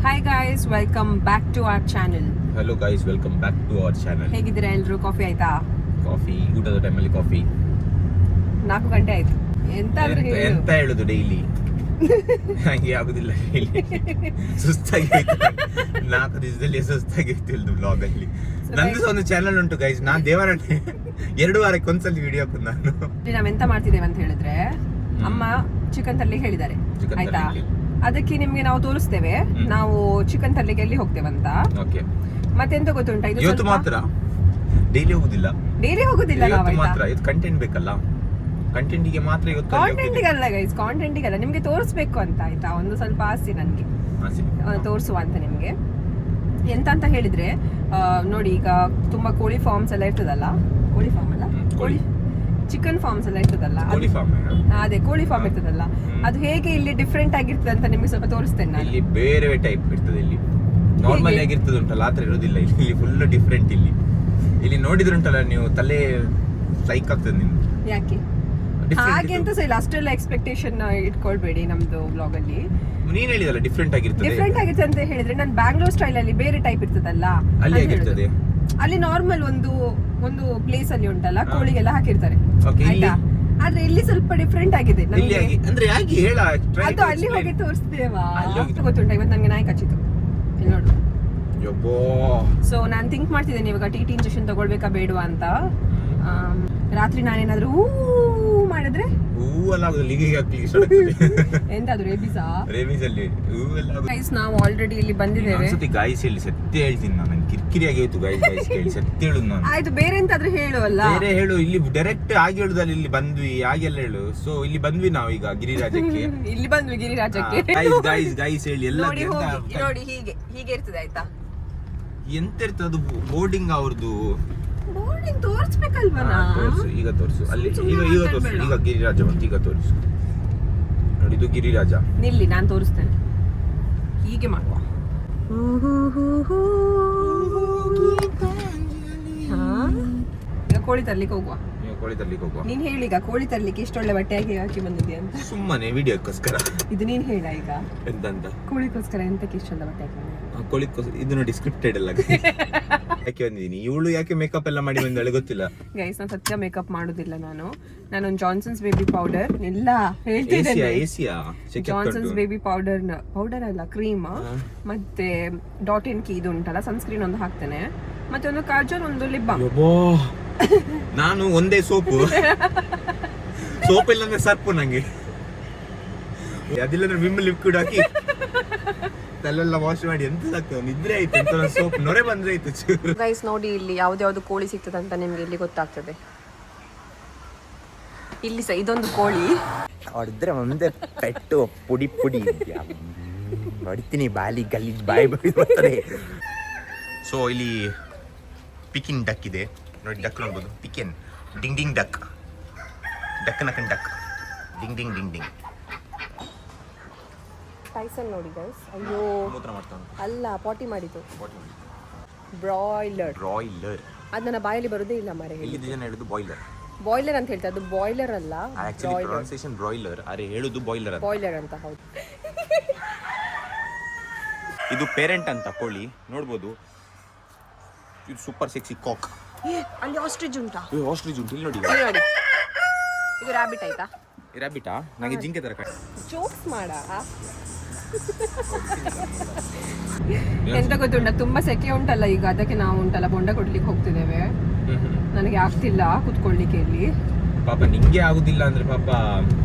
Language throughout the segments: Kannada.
Hi guys, welcome back to our channel. Hello guys, welcome back to our channel. ಹೇಗಿದ್ದೀರಾ ಎಲ್ರು? ಕಾಫಿ ಆಯ್ತಾ? ಕಾಫಿ ಊಟದ ಟೈಮಲ್ಲಿ ಕಾಫಿ 4 ಗಂಟೆ ಆಯ್ತು. ಎಂತ ಹೇಳುದು ಡೈಲಿ ಹಂಗೆ ಆಗುದಿಲ್ಲ. ಡೈಲಿ ಸುಸ್ತಾಗಿ 4 ದಿವಸದಲ್ಲಿ ಸುಸ್ತಾಗಿ ಇತ್ತು ಬ್ಲಾಗ್ ಅಲ್ಲಿ. ನಂದು ಒಂದು ಚಾನಲ್ ಉಂಟು ಗೈಸ್. ನಾನ್ ದೇವರ 2 ವಾರಕ್ಕೆ ಒಂದ್ಸಲಿ ವಿಡಿಯೋ ಹಾಕೋದು ನಾನು. ನಾವೆಂತ ಮಾಡ್ತಿದ್ದೇವೆ ಅಂತ ಹೇಳಿದ್ರೆ, ಅಮ್ಮ ಚಿಕನ್ ತರ್ಲಿಕ್ಕೆ ಹೇಳಿದ್ದಾರೆ ಆಯ್ತಾ. ಅದಕ್ಕೆ ನಿಮ್ಗೆ ನಾವು ತೋರಿಸ್ತೇವೆ ನಾವು ಚಿಕನ್ ತರ್ಲಿಕ್ಕೆ ಎಲ್ಲಿ ಹೋಗ್ತೇವಂತ. ಮತ್ತೆಂತ ಗೊತ್ತುಂಟ, ಇವತ್ತು ಮಾತ್ರ, ಡೈಲಿ ಹೋಗುದಿಲ್ಲ. ಡೈಲಿ ಹೋಗುದಿಲ್ಲ ನಾವು ಮಾತ್ರ. ಇದು ಕಂಟೆಂಟ್ ಬೇಕಲ್ಲ, ಕಂಟೆಂಟಿಗೆ ಮಾತ್ರ ಇವತ್ತು. ಕಾಂಟೆಂಟಿಗಲ್ಲ ಗೈಸ್, ಕಾಂಟೆಂಟಿಗಲ್ಲ, ನಿಮ್ಗೆ ತೋರಿಸ್ಬೇಕು ಅಂತ ಆಯ್ತಾ. ಒಂದು ಸ್ವಲ್ಪ ಆಸೆ ನನ್ಗೆ ತೋರಿಸುವ ಅಂತ ನಿಮ್ಗೆ. ಎಂತ ಅಂತ ಹೇಳಿದ್ರೆ ನೋಡಿ, ಈಗ ತುಂಬಾ ಕೋಳಿ ಫಾರ್ಮ್ಸ್ ಎಲ್ಲ ಇರ್ತದಲ್ಲ, ಕೋಳಿ ಫಾರ್ಮ್ ಅಲ್ಲ, ಕೋಳಿ ಚಿಕನ್ ಫಾರ್ಮ್ಸ್ ಎಲ್ಲ ಇರ್ತದಲ್ಲ, ಅದೇ ಕೋಳಿ ಫಾರ್ಮ್ ಇರ್ತದಲ್ಲ, ಅದು ಹೇಗೆ ಇಲ್ಲಿ ಡಿಫ್ರೆಂಟ್ ಆಗಿರ್ತದೆ ಅಂತ ನಿಮ್ಗೆ ಸ್ವಲ್ಪ ತೋರಿಸ್ತೇನೆ ನಾನು. ಇಲ್ಲಿ ಬೇರೆ ಟೈಪ್ ಇರ್ತದೆ. ಇಲ್ಲಿ ನಾರ್ಮಲ್ ಆಗಿರ್ತದೆ ಉಂಟಲ್ಲ, ಆತರ ಇರೋದಿಲ್ಲ. ಇಲ್ಲಿ ಫುಲ್ ಡಿಫ್ರೆಂಟ್. ಇಲ್ಲಿ ನೋಡಿದ್ರೆ ಉಂಟಲ್ಲ ನೀವು, ತಲೆ ಸೈಕ್ ಆಗ್ತದೆ ನಿಮ್ಗೆ. ಯಾಕೆ ಹಾಗೆ ಅಂತ ಇಲ್ಲ, ಅಷ್ಟೆಲ್ಲ ಎಕ್ಸ್ಪೆಕ್ಟೇಷನ್ ಇಟ್ಕೊಳ್ಬೇಡಿ ನಮ್ದು ಬ್ಲಾಗ್ ಅಲ್ಲಿ. ನೀನ್ ಹೇಳಿದಲ್ಲ ಡಿಫ್ರೆಂಟ್ ಆಗಿರ್ತದೆ. ಡಿಫ್ರೆಂಟ್ ಆಗಿರ್ತದೆ ಅಂತ ಹೇಳಿದ್ರೆ, ನಾನು ಬ್ಯಾಂಗ್ಳೂರ್ ಸ್ಟೈಲ್ ಅಲ್ಲಿ ಬೇರೆ ಟೈಪ್ ಇರ್ತದಲ್ಲ, ಅಲ್ಲಿ ಆಗಿರ್ತದೆ. ಅಲ್ಲಿ ನಾರ್ಮಲ್ ಒಂದು ಪ್ಲೇಸ್ ಅಲ್ಲಿ ಉಂಟಲ್ಲ, ಕೋಳಿಗೆಲ್ಲ ಹಾಕಿರ್ತಾರೆ ಆಯ್ತಾ. ಆದ್ರೆ ಇಲ್ಲಿ ಸ್ವಲ್ಪ ಡಿಫ್ರೆಂಟ್ ಆಗಿದೆ ಅಂದ್ರೆ ಯಾಕೆ ಹೇಳ, ಅದು ಅಲ್ಲಿ ಹೋಗಿ ತೋರಿಸ್ತೇವಾ ಗೊತ್ತುಂಟ. ಇವತ್ತು ನಂಗೆ ನಾಯಿ ಕಚ್ಚಿತು ಇಲ್ಲಿ ನೋಡು. ಸೊ ನಾನು ಥಿಂಕ್ ಮಾಡ್ತಿದ್ದೇನೆ ಇವಾಗ ಟಿ ಇಂಜೆಕ್ಷನ್ ತಗೊಳ್ಬೇಕಾ ಬೇಡವಾ ಅಂತ. ರಾತ್ರಿ ನಾನೇನಾದ್ರೂ ಮಾಡಿದ್ರೆ ಎಂತಾದ್ರು ನಾವು ಆಲ್ರೆಡಿ ಇಲ್ಲಿ ಬಂದಿದ್ದೇವೆ. ಗಾಯ್ಸ್ ಇಲ್ಲಿ ಸತ್ಯ ಹೇಳ್ತೀನಿ ನಾನು, ಕಿರಿಕಿರಿ ಆಗಿತ್ತು ಗಾಯ್ಸ್ ಕೇಳಿ ಸತ್ಯ ಹೇಳುದು ನಾನು. ಆಯ್ತು, ಬೇರೆ ಎಂತಾದ್ರೂ ಹೇಳುವಲ್ಲ. ಬೇರೆ ಹೇಳು, ಇಲ್ಲಿ ಡೈರೆಕ್ಟ್ ಆಗಿ ಹೇಳುದಲ್ಲಿ ಇಲ್ಲಿ ಬಂದ್ವಿ ಹಾಗೆಲ್ಲ ಹೇಳು. ಸೊ ಇಲ್ಲಿ ಬಂದ್ವಿ ನಾವು ಈಗ ಗಿರಿರಾಜಕ್ಕೆ. ಇಲ್ಲಿ ಬಂದ್ವಿ ಗಿರಿರಾಜಕ್ಕೆ. ಗಾಯ್ಸ್ ಹೇಳಿ ಎಲ್ಲ ನೋಡಿ, ಹೀಗೆ ಇರ್ತದೆ ಆಯ್ತಾ. ಎಂತ ಇರ್ತದೆ ಅದು ಬೋರ್ಡಿಂಗ್ ಅವ್ರದ್ದು. ಬೋರ್ಡಿಂಗ್ ತೋರಿಸ್ಬೇಕಲ್ವಾ? ಈಗ ತೋರಿಸು ಅಲ್ಲಿ, ಈಗ ತೋರಿಸು. ಈಗ ಗಿರಿರಾಜ ಬಂತು, ಈಗ ತೋರಿಸು. ನೋಡಿ ಇದು ಗಿರಿರಾಜ. ನಿಲ್ಲಿ, ನಾನು ತೋರಿಸ್ತೇನೆ. ಹೀಗೆ ಮಾಡುವ. ಈಗ ಕೋಳಿ ತರ್ಲಿಕ್ಕೆ ಹೋಗುವ. ನೀನ್ ಹೇಳಿ, ಈಗ ಕೋಳಿ ತರ್ಲಿಕ್ಕೆ ಇಷ್ಟೊಳ್ಳೆ ಬಟ್ಟೆ ಹಾಕಿ ಬಂದಿದ್ಯಾ ಅಂತ. ಸುಮ್ಮನೆ ವಿಡಿಯೋಕ್ಕೋಸ್ಕರ. ಇದು ನೀನ್ ಹೇಳ ಈಗ. ಎಂತ ಕೋಳಿಗೋಸ್ಕರ ಎಂತಕ್ಕೆ ಇಷ್ಟೊಳ್ಳೆ ಬಟ್ಟೆ ಹಾಕಿ? ಕೋಳಿಗೋಸ್ಕರ. ಇದು ನೋಡಿ ಸ್ಕ್ರಿಪ್ಟೆಡ್ ಎಲ್ಲ ಯಾಕೆ ಬಂದಿದ್ದೀನಿ. ಇವಳು ಯಾಕೆ ಮೇಕಪ್ ಎಲ್ಲ ಮಾಡಿ ಬಂದಾಳೆ ಗೊತ್ತಿಲ್ಲ ಗೈಸ್. ನಾನು ಸತ್ಯ ಮೇಕಪ್ ಮಾಡುದಿಲ್ಲ. ನಾನೊಂದು ಜಾನ್ಸನ್ಸ್ ಬೇಬಿ ಪೌಡರ್ ಎಲ್ಲ ಹೇಳ್ತಿದ್ದೇನೆ. ಜಾನ್ಸನ್ಸ್ ಬೇಬಿ ಪೌಡರ್ ಅಲ್ಲ, ಕ್ರೀಮ್, ಮತ್ತೆ .in-key ಇದು ಉಂಟಲ್ಲ, ಸನ್ಸ್ಕ್ರೀನ್ ಒಂದು ಹಾಕ್ತೇನೆ, ಮತ್ತೆ ಒಂದು ಕಾಜಲ್, ಒಂದು ಲಿಪ್ ಬಾಮ್. ನಾನು ಒಂದೇ ಸೋಪ್ ಇಲ್ಲಂದ್ರೆ ಸರ್ಪು ನಂಗೆ. ಅದಿಲ್ಲಂದ್ರೆ ವಿಮ್ ಲಿಕ್ವಿಡ್ ಹಾಕಿ ತಲೆಲ್ಲ ವಾಶ್ ಮಾಡಿ ಎಂತ ಆಗ್ತದೆ. ನಿದ್ರೆ ಆಯ್ತು ಅಂತ ಸೋಪ್ ನೊರೆ ಬಂದ್ರೆ ಆಯ್ತು. ಗೈಸ್ ನೋಡಿ, ಇಲ್ಲಿ ಯಾವ್ದು ಕೋಳಿ ಸಿಗ್ತದೆ ಅಂತ ನಿಮ್ಗೆ ಇಲ್ಲಿ ಗೊತ್ತಾಗ್ತದೆ. ಇಲ್ಲಿ ಸಹ ಇದೊಂದು ಕೋಳಿ ಹೊಡೆದ್ರೆ ಒಂದೇ ಪೆಟ್ಟು ಪುಡಿ ಹೊಡಿತೀನಿ, ಬಾಲಿ ಗಲೀಜ್ ಬಾಯಿ ಬರ್ತದೆ. ಸೊ ಇಲ್ಲಿ ಪಿಕಿನ್ ಡಕ್ ಇದೆ ನೋಡಿ, ಡಕ್ ನೋಡ್ಬೋದು. ಪಿಕಿನ್ ಡಿಂಗ್ ಡಿಂಗ್ ಡಕ್, ಡಕ್ ನಕನ್ duck, ding ding ding ding. Tyson ನೋಡಿ ಗೈಸ್. ಅಯ್ಯೋ, ಮೂತ್ರ ಮಾಡ್ತಾನೆ ಅಲ್ಲ, ಪಾಟಿ ಮಾಡಿತು. ಬ್ರಾಯ್ಲರ್ ಅದು ನನ್ನ ಬಾಯಲ್ಲಿ ಬರೋದೇ ಇಲ್ಲ ಮಾರೆ. ಇಲ್ಲಿ ಜನ ಹೇಳುದು ಬಾಯ್ಲರ್ ಅಂತ ಹೇಳ್ತಾರೆ. ಅದು ಬಾಯ್ಲರ್ ಅಲ್ಲ, ಪ್ರೊನೌನ್ಸಿಯೇಷನ್ ಬ್ರಾಯ್ಲರ್. ಅರೆ ಹೇಳುದು ಬಾಯ್ಲರ್ ಅಂತ. ಹೌದು, ಇದು ಪೇರೆಂಟ್ ಅಂತ ಕೋಳಿ ನೋಡ್ಬೋದು. ಇದು ಸೂಪರ್ ಸೆಕ್ಸಿ ಕಾಕ್. ಅಲ್ಲಿ ಆಸ್ಟ್ರಿಚ್ ಉಂಟಾ? ಆಸ್ಟ್ರಿಚ್ ಉಂಟು ಇಲ್ಲಿ ನೋಡಿ. ಇದು ರಾಬಿಟ್ ಆಯ್ತಾ? ರಾಬಿಟಾ? ನನಗೆ ಜಿಂಕೆ ತರ ಜೋಕ್ಸ್ ಮಾಡ. ಎಂತ ಗೊತ್ತುಂಟ, ತುಂಬಾ ಸೆಕೆ ಉಂಟಲ್ಲ ಈಗ, ಅದಕ್ಕೆ ನಾವು ಉಂಟಲ್ಲ ಬೊಂಡ ಕೊಡ್ಲಿಕ್ಕೆ ಹೋಗ್ತಿದ್ದೇವೆ. ನನಗೆ ಆಗ್ತಿಲ್ಲ ಕುತ್ಕೊಳ್ಳಿಕ್ಕೆ ಇಲ್ಲಿ. ಪಾಪ ನಿಂಗೆ ಆಗುದಿಲ್ಲ ಅಂದ್ರೆ ಪಾಪ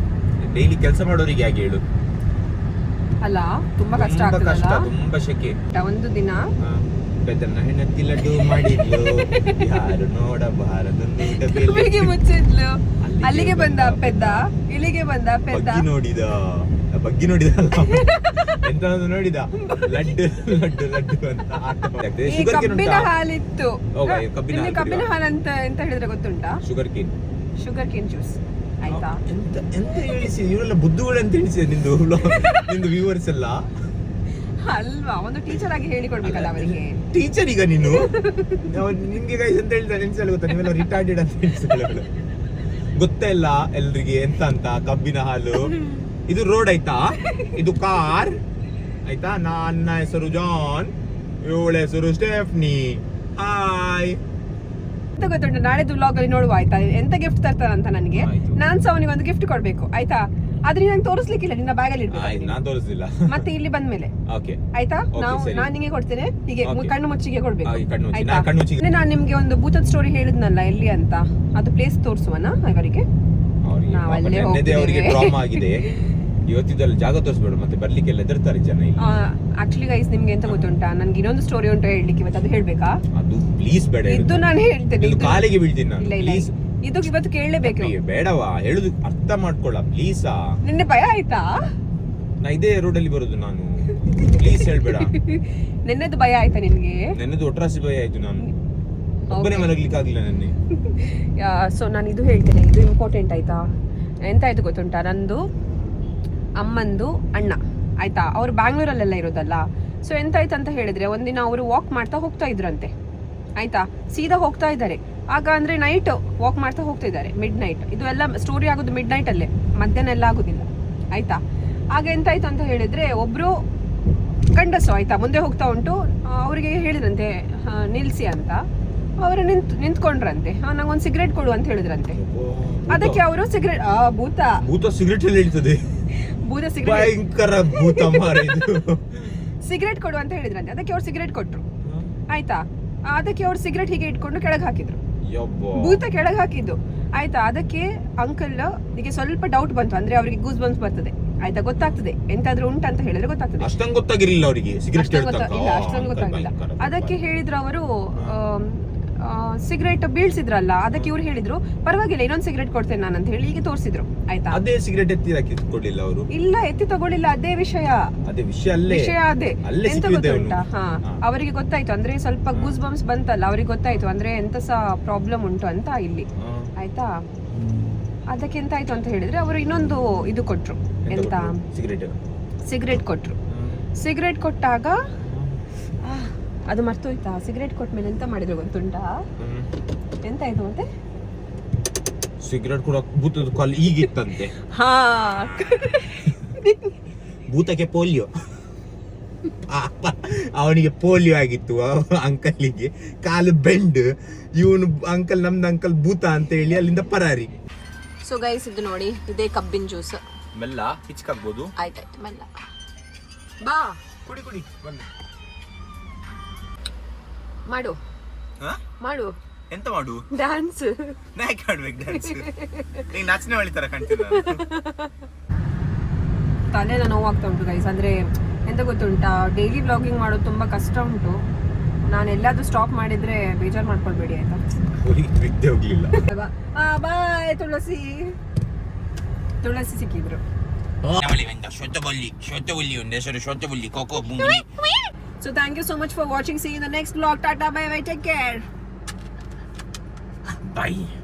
ಡೈಲಿ ಕೆಲಸ ಮಾಡೋರಿಗೆ ಹೇಗೆ ಹೇಳು. ಅಲ್ಲ, ತುಂಬಾ ಕಷ್ಟ ಆಗ್ತದಲ್ಲ, ತುಂಬಾ ಸೆಕೆ. ಒಂದು ದಿನ ಬೆದನ್ನ ಹೆಣ್ಣತ್ತಿ ಲಡ್ಡು ಮಾಡಿದ್ಲು, ಯಾರು ನೋಡಬಾರದು ಕಿವಿಗೆ ಮುಚ್ಚಿದ್ಲು. ಅಲ್ಲಿಗೆ ಬಂದ ಪೆದ್ದ, ಇಲ್ಲಿಗೆ ಬಂದ ಪೆದ್ದ. ಬಗ್ಗಿ ನೋಡಿದ ಎಂತ ನೋಡಿದ ಲಡ್ಡು ಅಂತ. ಕಬ್ಬಿನ ಹಾಲಿತ್ತು. ಕಬ್ಬಿನ ಹಾಲು ಅಂತ ಎಂತ ಹೇಳಿದ್ರೆ ಗೊತ್ತುಂಟಾ? ಶುಗರ್ ಕೇನ್ ಜ್ಯೂಸ್ ಆಯ್ತಾ. ಎಂತ ಹೇಳಿಸಿ ಇವರೆಲ್ಲ ಬುದ್ಧುಗಳು ಅಂತ ಹೇಳಿಸಿದೆ ನಿಂದು ವ್ಯೂವರ್ಸ್ ಎಲ್ಲ ಅಲ್ವಾ. ಒಂದು ಟೀಚರ್ ಆಗಿ ಹೇಳಿಕೊಡ್ಬೇಕಲ್ಲ ಅವರಿಗೆ. ಟೀಚರ್ ಈಗ ನೀನು ನಿಮ್ಗೆ ಗೈಸ್ ಅಂತ ಹೇಳ್ತಾರೆ ನೆನ್ಸಲ್ಲ ಗೊತ್ತಾ, ನೀವೆಲ್ಲ ರಿಟಾರ್ಡೆಡ್ ಅಂತ ಹೇಳ್ತಾರೆ. ಗೊತ್ತೇ ಇಲ್ಲ ಎಲ್ರಿಗೆ ಎಂತ ಅಂತ. ಕಬ್ಬಿನ ಹಾಲು, ಇದು ರೋಡ್ ಆಯ್ತಾ, ಇದು ಕಾರ್, ಆಯ್ತಾ. ನನ್ನ ಹೆಸರು ಜಾನ್, ಇವಳ ಹೆಸರು ಸ್ಟೆಫ್ನಿ. ಹಾಯ್. ಎಂತ ಗೊತ್ತುಂಟು, ನಾಳೆದು ವ್ಲಾಗ್ ಅಲ್ಲಿ ನೋಡುವ ಆಯ್ತಾ, ಎಂತ ಗಿಫ್ಟ್ ತರ್ತಾರಂತ ನನಗೆ. ಆಯ್ತು. ನಾನ್ ಸಹ ಅವನಿಗೆ ಒಂದು ಗಿಫ್ಟ್ ಕೊಡ್ಬೇಕು ಆಯ್ತಾ. ಆದ್ರೆ ನಂಗೆ ತೋರಿಸ್ಲಿಕ್ಕಿಲ್ಲ, ನಿನ್ನ ಬ್ಯಾಗ್ ಅಲ್ಲಿ ಆಯ್ತು, ಇಡ್ಬೇಕು ನಾನ್ ತೋರಿಸ್ಲಿಲ್ಲ. ಮತ್ತೆ ಇಲ್ಲಿ ಬಂದ್ಮೇಲೆ ಓಕೆ ಆಯ್ತಾ. Okay, ನಾವು ಸರಿ. ನಾನ್ ನಿಂಗೆ ಕೊಡ್ತೇನೆ, ಹೀಗೆ Okay. ಕಣ್ಣು ಮುಚ್ಚಿಗೆ ಕೊಡ್ಬೇಕು ಹಾಗೆ ಕಣ್ಣು ಮುಚ್ಚಿ. ಆಯ್ತಾ. ನಾ ಕಣ್ಣು ಮುಚ್ಚಿ. ಅಂದ್ರೆ ನಾನ್ ನಿಮ್ಗೆ ಒಂದು ಭೂತದ ಸ್ಟೋರಿ ಹೇಳಿದ್ನಲ್ಲ ಎಲ್ಲಿ ಅಂತ, ಅದು ಪ್ಲೇಸ್ ತೋರಿಸುವನ ಇವರಿಗೆ. ನಾವು ಅಲ್ಲೇ ಅವರಿಗೆ ಹೋಗ್ತಿದ್ದೇವೆ. ಡ್ರಾಮಾ ಆಗಿದೆ. ಇವತ್ತಿದ್ದಲ್ಲಿ ಜಾಗ ತೋರಿಸ್ಬೇಡ, ಮತ್ತೆ ಬರ್ಲಿಕ್ಕೆ ಎಲ್ಲ ಹೆದರ್ತಾರೆ ಜನ ಇಲ್ಲಿ. ಆಕ್ಚುಲಿ ಗೈಸ್ ನಿಮ್ಗೆ ಎಂತ ಗೊತ್ತುಂಟಾ, ನನ್ಗೆ ಇನ್ನೊಂದು ಸ್ಟೋರಿ ಉಂಟು ಹೇಳಲಿಕ್ಕೆ, ಇವತ್ತು ಅದು ಹೇಳ್ಬೇಕಾ? ಅದು ಪ್ಲೀಸ್ ಬೇಡ. ಇದು ನಾನು ಹೇಳ್ತೇನೆ, ಇದು ಇದು- ಕಾಲಿಗೆ ಬೀಳ್ತೀನಿ ನಾನು. ಇಲ್ಲ ಇಲ್ಲ, ಪ್ಲೀಸ್ ಇದು ಇವತ್ತು ಕೇಳಲೇಬೇಕು. ಬೇಡವಾ, ಹೇಳುದು ಅರ್ಥ ಮಾಡ್ಕೊಳ್ಳ ಪ್ಲೀಸಾ. ನಿನ್ನೆ ಭಯ ಆಯ್ತಾ? ನಾ ಇದೇ ರೋಡಲ್ಲಿ ಬರೋದು ನಾನು. ಪ್ಲೀಸ್ ಹೇಳ್ಬೇಡ. ನಿನ್ನೆದು ಭಯ ಆಯ್ತಾ ನಿನ್ಗೆ? ನನ್ನದು ಒಟ್ರಾಸಿ ಭಯ ಆಯ್ತು. ನಾನು ಒಬ್ಬನೇ ಮಲಗ್ಲಿಕ್ಕೆ ಆಗ್ಲಿಲ್ಲ ನೆನ್ನೆ. ಸೊ ನಾನು ಇದು ಹೇಳ್ತೇನೆ, ಇದು ಇಂಪಾರ್ಟೆಂಟ್ ಆಯ್ತಾ. ಎಂತ ಆಯ್ತು ಗೊತ್ತುಂಟಾ, ನಂದು ಅಮ್ಮಂದು ಅಣ್ಣ ಆಯ್ತಾ, ಅವ್ರು ಬ್ಯಾಂಗ್ಳೂರಲ್ಲೆಲ್ಲ ಇರೋದಲ್ಲ. ಸೊ ಎಂತ ಆಯ್ತು ಅಂತ ಹೇಳಿದ್ರೆ, ಒಂದಿನ ಅವರು ವಾಕ್ ಮಾಡ್ತಾ ಹೋಗ್ತಾ ಇದ್ರಂತೆ ಆಯ್ತಾ, ಸೀದಾ ಹೋಗ್ತಾ ಇದ್ದಾರೆ. ಆಗ ಅಂದ್ರೆ ನೈಟ್ ವಾಕ್ ಮಾಡ್ತಾ ಹೋಗ್ತಾ ಇದ್ದಾರೆ, ಮಿಡ್ ನೈಟ್. ಇದು ಎಲ್ಲ ಸ್ಟೋರಿ ಆಗೋದು ಮಿಡ್ ನೈಟ್ ಅಲ್ಲೇ, ಮಧ್ಯಾಹ್ನ ಎಲ್ಲ ಆಗೋದಿಲ್ಲ ಆಯ್ತಾ. ಆಗ ಎಂತಾಯ್ತು ಅಂತ ಹೇಳಿದ್ರೆ, ಒಬ್ರು ಗಂಡಸು ಆಯ್ತಾ ಮುಂದೆ ಹೋಗ್ತಾ ಉಂಟು, ಅವರಿಗೆ ಹೇಳಿದ್ರಂತೆ ನಿಲ್ಸಿ ಅಂತ. ಅವರು ನಿಂತ್ಕೊಂಡ್ರಂತೆ. ನಂಗೊಂದು ಸಿಗರೇಟ್ ಕೊಡು ಅಂತ ಹೇಳಿದ್ರಂತೆ. ಅದಕ್ಕೆ ಅವರು ಸಿಗರೇಟ್ ಭೂತ ಸಿಗರೇಟ್ ಅಲ್ಲಿ ಹೇಳ್ತದೆ. ಭೂತ ಸಿಗರೇಟ್ ಭಯಂಕರ ಭೂತ ಮಾರ ಇದು. ಸಿಗರೇಟ್ ಕೊಡು ಅಂತ ಹೇಳಿದ್ರಂತೆ. ಅದಕ್ಕೆ ಅವ್ರು ಸಿಗರೇಟ್ ಕೊಟ್ರು ಆಯ್ತಾ. ಅದಕ್ಕೆ ಅವ್ರು ಸಿಗರೇಟ್ ಹೀಗೆ ಇಟ್ಕೊಂಡು ಕೆಳಗೆ ಹಾಕಿದ್ರು, ಭೂತ ಕೆಳಗೆ ಹಾಕಿದ್ದು ಆಯ್ತಾ. ಅದಕ್ಕೆ ಅಂಕಲ್ ಗೆ ಸ್ವಲ್ಪ ಡೌಟ್ ಬಂತು, ಅಂದ್ರೆ ಅವರಿಗೆ ಗೂಸ್ ಬಂಪ್ಸ್ ಬರ್ತದೆ ಆಯ್ತಾ, ಗೊತ್ತಾಗ್ತದೆ ಎಂತಾದ್ರೂ ಉಂಟಂತ ಹೇಳಿದ್ರೆ ಗೊತ್ತಾಗ್ತದೆ. ಅಷ್ಟೊಂದು ಗೊತ್ತಾಗಿರಲಿಲ್ಲ ಅವರಿಗೆ ಸಿಗರೇಟ್ ಇಲ್ಲ, ಅಷ್ಟೊಂದು ಗೊತ್ತಾಗಿಲ್ಲ. ಅದಕ್ಕೆ ಹೇಳಿದ್ರು ಅವರು, ಸಿಗರೇಟ್ ಬೀಳ್ಸಿದ್ರಲ್ಲ, ಅದಕ್ಕೆ ಇವ್ರು ಹೇಳಿದ್ರು ಪರವಾಗಿಲ್ಲ ಇನ್ನೊಂದು ಸಿಗರೇಟ್ ಕೊಡ್ತೇನೆ ನಾನು ಅಂತ ಹೇಳಿ ಹೀಗೆ ತೋರಿಸಿದ್ರು ಆಯ್ತಾ. ಅದೇ ಸಿಗರೇಟ್ ಎತ್ತಿ ಕೊಡ್ಲಿಲ್ಲ ಅವರು. ಇಲ್ಲ, ಎತ್ತಿ ತಗೊಳ್ಳಿಲ್ಲ, ಅದೇ ವಿಷಯ. ಅದೇ ವಿಷಯ ಅಲ್ಲೇ ಎಂತ ಗೊತ್ತುಂಟಾ, ಅವರಿಗೆ ಗೊತ್ತಾಯ್ತು, ಅಂದ್ರೆ ಸ್ವಲ್ಪ ಗೂಸ್ ಬಂಪ್ಸ್ ಬಂತಲ್ಲ, ಅವ್ರಿಗೆ ಗೊತ್ತಾಯ್ತು ಅಂದ್ರೆ ಎಂತ ಸಹ ಪ್ರಾಬ್ಲಮ್ ಉಂಟು ಅಂತ ಇಲ್ಲಿ ಆಯ್ತಾ. ಅದಕ್ಕೆ ಎಂತ ಆಯ್ತು ಅಂತ ಹೇಳಿದ್ರೆ, ಅವರು ಇನ್ನೊಂದು ಇದು ಕೊಟ್ರು, ಎಂತ ಸಿಗರೇಟ್ ಕೊಟ್ರು. ಸಿಗರೇಟ್ ಕೊಟ್ಟಾಗ ಅದು ಮರ್ತೋಯ್ತಾ, ಸಿಗರೇಟ್ ಕೊಟ್ಮೇಲೆ ಎಂತ ಮಾಡಿದ್ರು ಗೊತ್ತುಂಟಾ, ಎಂತ ಆಯ್ತು ಮತ್ತೆ, ಸಿಗರೇಟ್ ಕೂಡ ಭೂತದ ಕಾಲು ಈಗಿತ್ತಂತೆ. ಹಾ, ಭೂತಕ್ಕೆ ಪೋಲಿಯೋ, ಅವನಿಗೆ ಪೋಲಿಯೋ ಆಗಿತ್ತು ಅಂಕಲ್ಗೆ, ಕಾಲು ಬೆಂಡ್. ಇವನು ಅಂಕಲ್, ನಮ್ದು ಅಂಕಲ್ ಭೂತ ಅಂತ ಹೇಳಿ ಅಲ್ಲಿಂದ ಪರಾರಿ. ಸೊ ಗೈಸ್ ಇದು ನೋಡಿ, ಇದೇ ಕಬ್ಬಿನ ಜ್ಯೂಸ್. ಮೆಲ್ಲ ಹಿಚ್ಕಾಗ್ಬೋದು. ಆಯ್ತಾಯ್ತು, ಮೆಲ್ಲ ಬಾ ಕುಡಿ ಕುಡಿ ಬನ್ನಿ. ಮಾಡು ಮಾಡು. ಎಂತ ಮಾಡು? ಡ್ಯಾನ್ಸ್. ನಾಯಕ ಆಡ್ಬೇಕು ಡ್ಯಾನ್ಸ್. ನೀ ನಾಚನೆ ಹೊಳಿ ತರ ಕಾಣ್ತೀರ. ತಲೆನ ನೋವಾಗ್ತಾ ಉಂಟು ಗೈಸ್. ಅಂದ್ರೆ ಎಂತ ಗೊತ್ತುಂಟಾ, ಡೈಲಿ ವ್ಲಾಗಿಂಗ್ ಮಾಡೋದು ತುಂಬಾ ಕಷ್ಟ ಉಂಟು. ನಾನು ಎಲ್ಲಾದ್ರೂ ಸ್ಟಾಪ್ ಮಾಡಿದ್ರೆ ಬೇಜಾರು ಮಾಡ್ಕೊಳ್ಬೇಡಿ ಆಯ್ತಾ. ಬಿದ್ದೆ ಹೋಗ್ಲಿಲ್ಲ. ಬಾಯ್ ತುಳಸಿ. ತುಳಸಿ ಸಿಕ್ಕಿದ್ರು. So thank you so much for watching. See you in the next vlog. Tata, bye bye, take care. Bye.